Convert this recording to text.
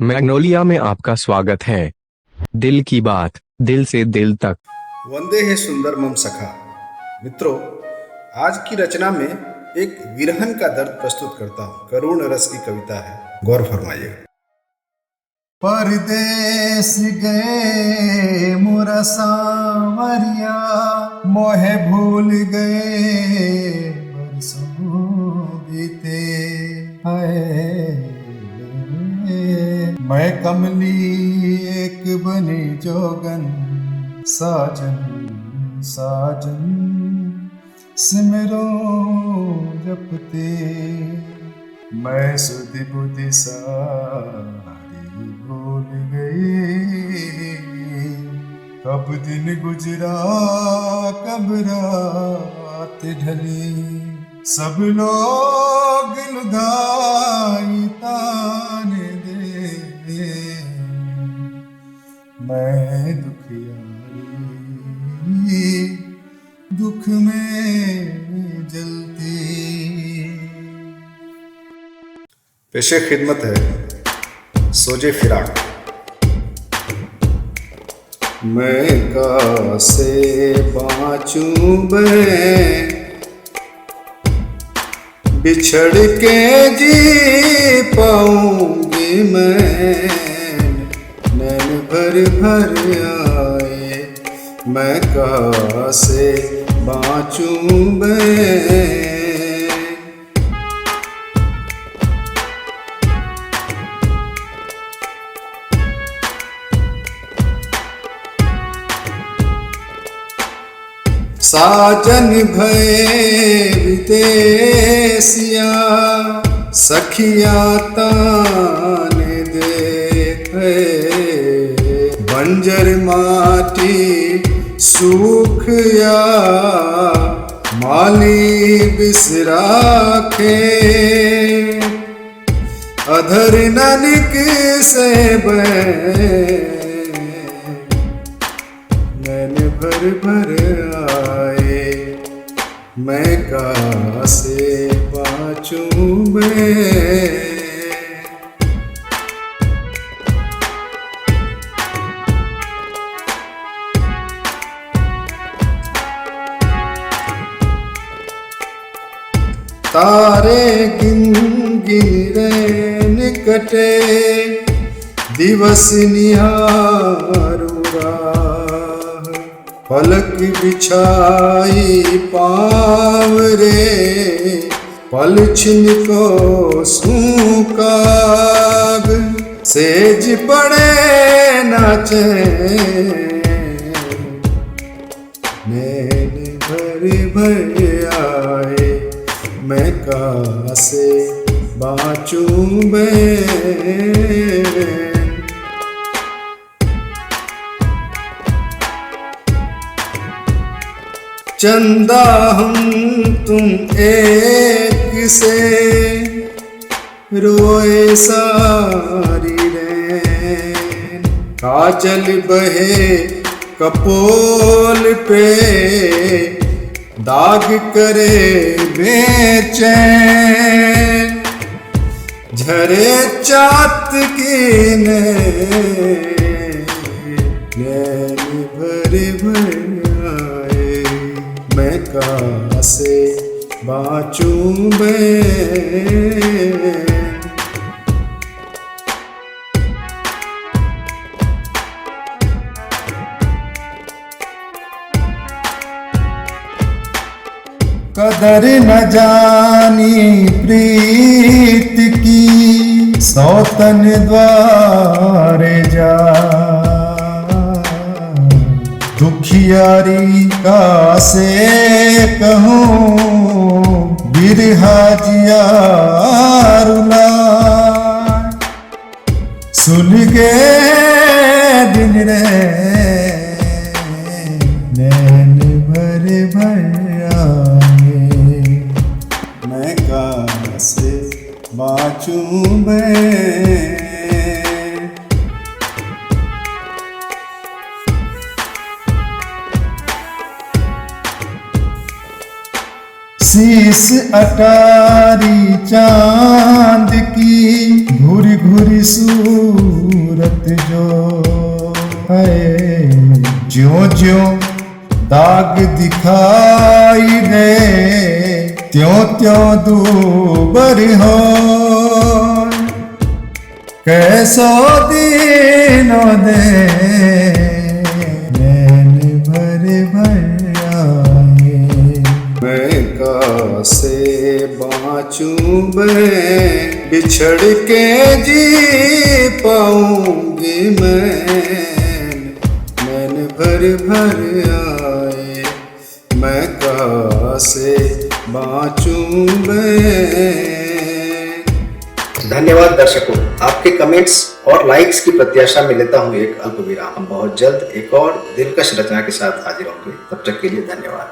Magnolia में आपका स्वागत है। दिल की बात, दिल से दिल तक। वंदे है सुंदर मम सखा। मित्रों, आज की रचना में एक विरहन का दर्द प्रस्तुत करता हूँ। करुण रस की कविता है, गौर फरमाइएगा। परदेस गए मोरा सांवरिया, मोहे भूल गए बरसों बीते। हाय मैं कमली एक बनी जोगन, साजन साजन सिमरो जपते। मैं सुधि बुद्धि सारी भूल गई, कब दिन गुजरा कब रात ढली। सब लोग लुगाई ताने दे, मैं दुखियारी दुख में जलती। पेशे खिदमत है सोजे फिराक। मैं कैसे बाँचूं मैं, बिछड़ के जी पाऊंगी मैं। नैन भर भर आए, मैं कैसे बाँचूं मैं। साजन भय विदेसिया, सखिया ताने देखे। बंजर माटी सूखया, माली बिसराखे। अधर ननिक से नैन भर भर आए, मैं कैसे बाँचूं मैं। तारे गिन गिन रैन कटे, दिवस निहारूं राह। पलक बिछाई पाँव रे, पलछिन को सूकाग। सेज पड़े नाचे, नैन भर भर आए, मैं कैसे बाँचूं मैं। चंदा हम तुम एक से, रोए सारी रैन। काजल बहे कपोल पे, दाग करे बेचैन। झरे चात की नैन भर भर आए, मैं कैसे बाँचूं मैं। कदर न जानी प्रीत की, सौतन द्वारे जा। दुखियारी का से कहूँ, बिरहा जिया रुला। सुलगे दिन रे, नैन भर भर आए, मैं कैसे बाँचूं मैं। शीश अटारी चांद की घुरी घुरी सूरत जो है, ज्यों ज्यों दाग दिखाई दे, त्यों त्यों दूबर हो, कैसो दीनो दे, नैन भर भर आए। मैं कासे बाँचूं मैं, बिछड़ के जी पाऊंगी मैं, नैन भर भर आए। मैं कासे बाँचूं मैं। धन्यवाद दर्शकों, आपके कमेंट्स और लाइक्स की प्रत्याशा में लेता हूँ एक अल्प विराम। हम बहुत जल्द एक और दिलकश रचना के साथ हाजिर होंगे। तब तक के लिए धन्यवाद।